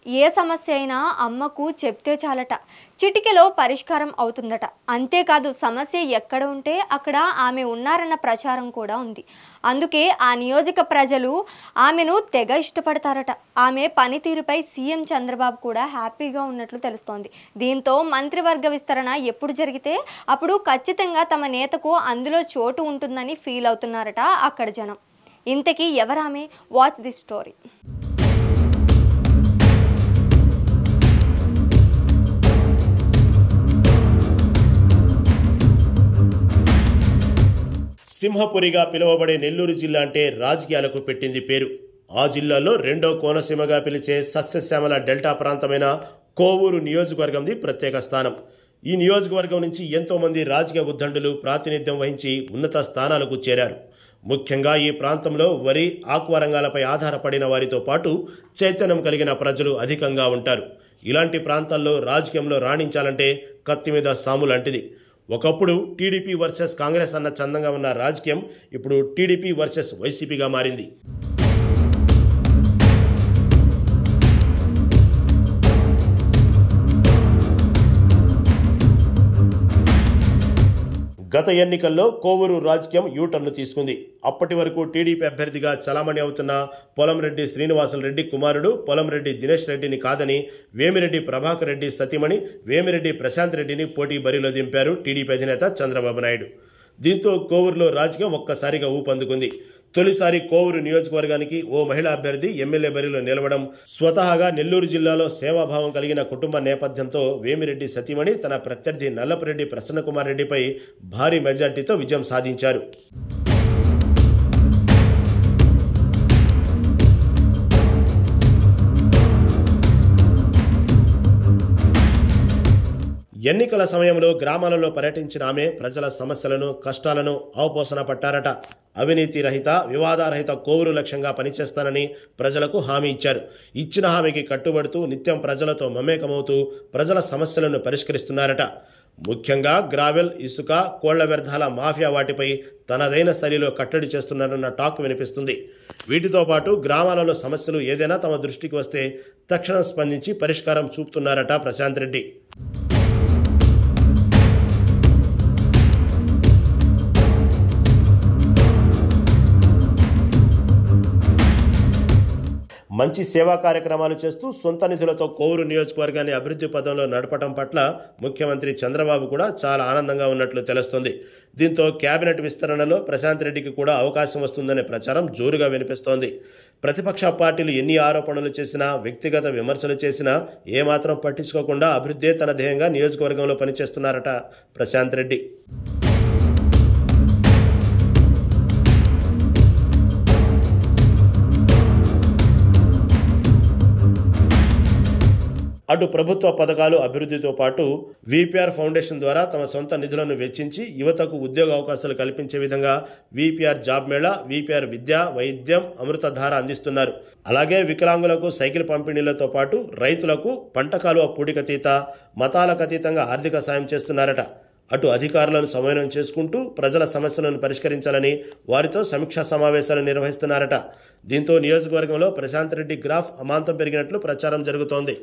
ఏ సమస్య అయినా అమ్మకు చెప్తే చాలట, చిటికెలో పరిష్కారం అవుతుందట. అంతేకాదు సమస్య ఎక్కడ ఉంటే అక్కడ ఆమె ఉన్నారన్న ప్రచారం కూడా ఉంది. అందుకే ఆ నియోజక ప్రజలు ఆమెను తెగ ఇష్టపడతారట. ఆమె పనితీరుపై సీఎం చంద్రబాబు కూడా హ్యాపీగా ఉన్నట్లు తెలుస్తోంది. దీంతో మంత్రివర్గ విస్తరణ ఎప్పుడు జరిగితే అప్పుడు ఖచ్చితంగా తమ నేతకు అందులో చోటు ఉంటుందని ఫీల్ అవుతున్నారట అక్కడ జనం. ఇంతకీ ఎవరామె? Watch this story. సింహపురిగా పిలువబడే నెల్లూరు జిల్లా అంటే రాజకీయాలకు పెట్టింది పేరు. ఆ జిల్లాలో రెండో కోనసీమగా పిలిచే సస్యశ్యామల డెల్టా ప్రాంతమైన కోవూరు నియోజకవర్గంది ప్రత్యేక స్థానం. ఈ నియోజకవర్గం నుంచి ఎంతోమంది రాజకీయ ఉద్దండులు ప్రాతినిధ్యం వహించి ఉన్నత స్థానాలకు చేరారు. ముఖ్యంగా ఈ ప్రాంతంలో వరి, ఆక్వా రంగాలపై ఆధారపడిన వారితో పాటు చైతన్యం కలిగిన ప్రజలు అధికంగా ఉంటారు. ఇలాంటి ప్రాంతాల్లో రాజకీయంలో రాణించాలంటే కత్తి మీద సాము లాంటిది. ఒకప్పుడు టీడీపీ వర్సెస్ కాంగ్రెస్ అన్న చందంగా ఉన్న రాజకీయం ఇప్పుడు టీడీపీ వర్సెస్ వైసీపీగా మారింది. గత ఎన్నికల్లో కోవూరు రాజకీయం యూటర్న్ తీసుకుంది. అప్పటి వరకు టీడీపీ అభ్యర్థిగా చలామణి అవుతున్న పొలంరెడ్డి శ్రీనివాసులరెడ్డి కుమారుడు పొలంరెడ్డి దినేష్ రెడ్డిని కాదని వేమిరెడ్డి ప్రభాకర్ రెడ్డి సతీమణి వేమిరెడ్డి ప్రశాంత్ రెడ్డిని పోటీ బరిలో దింపారు టీడీపీ అధినేత చంద్రబాబు నాయుడు. దీంతో కోవూరులో రాజకీయం ఒక్కసారిగా ఊపందుకుంది. తొలిసారి కోవూరు నియోజకవర్గానికి ఓ మహిళా అభ్యర్థి ఎమ్మెల్యే బరిలో నిలవడం, స్వతహాగా నెల్లూరు జిల్లాలో సేవాభావం కలిగిన కుటుంబ నేపథ్యంతో వేమిరెడ్డి సతీమణి తన ప్రత్యర్థి నల్లపురెడ్డి ప్రసన్నకుమార్ రెడ్డిపై భారీ మెజార్టీతో విజయం సాధించారు. ఎన్నికల సమయంలో గ్రామాలలో పర్యటించిన ఆమె ప్రజల సమస్యలను, కష్టాలను అవపోసన పట్టారట. అవినీతి రహిత, వివాదారహిత కోవూరు లక్ష్యంగా పనిచేస్తానని ప్రజలకు హామీ ఇచ్చారు. ఇచ్చిన హామీకి కట్టుబడుతూ నిత్యం ప్రజలతో మమేకమవుతూ ప్రజల సమస్యలను పరిష్కరిస్తున్నారట. ముఖ్యంగా గ్రావెల్, ఇసుక, కోళ్ల వ్యర్థాల మాఫియా వాటిపై తనదైన శైలిలో కట్టడి చేస్తున్నారన్న టాక్ వినిపిస్తుంది. వీటితో పాటు గ్రామాలలో సమస్యలు ఏదైనా తమ దృష్టికి వస్తే తక్షణం స్పందించి పరిష్కారం చూపుతున్నారట ప్రశాంత్ రెడ్డి. మంచి సేవా కార్యక్రమాలు చేస్తూ సొంత నిధులతో కోవూరు నియోజకవర్గాన్ని అభివృద్ధి పదంలో నడపడం పట్ల ముఖ్యమంత్రి చంద్రబాబు కూడా చాలా ఆనందంగా ఉన్నట్లు తెలుస్తోంది. దీంతో కేబినెట్ విస్తరణలో ప్రశాంత్ రెడ్డికి కూడా అవకాశం వస్తుందనే ప్రచారం జోరుగా వినిపిస్తోంది. ప్రతిపక్ష పార్టీలు ఎన్ని ఆరోపణలు చేసినా, వ్యక్తిగత విమర్శలు చేసినా ఏమాత్రం పట్టించుకోకుండా అభివృద్ధే తన ధ్యేయంగా నియోజకవర్గంలో పనిచేస్తున్నారట ప్రశాంత్ రెడ్డి. అటు ప్రభుత్వ పథకాలు అభివృద్ధితో పాటు వీపీఆర్ ఫౌండేషన్ ద్వారా తమ సొంత నిధులను వెచ్చించి యువతకు ఉద్యోగ అవకాశాలు కల్పించే విధంగా వీపీఆర్ జాబ్ మేళా, వీపీఆర్ విద్య, వైద్యం, అమృతధార అందిస్తున్నారు. అలాగే వికలాంగులకు సైకిల్ పంపిణీలతో పాటు రైతులకు పంట కాలువ పూడికతీత, మతాలకు అతీతంగా ఆర్థిక సాయం చేస్తున్నారట. అటు అధికారులను సమన్వయం చేసుకుంటూ ప్రజల సమస్యలను పరిష్కరించాలని వారితో సమీక్షా సమావేశాలు నిర్వహిస్తున్నారట. దీంతో నియోజకవర్గంలో ప్రశాంత్ రెడ్డి గ్రాఫ్ అమాంతం పెరిగినట్లు ప్రచారం జరుగుతోంది.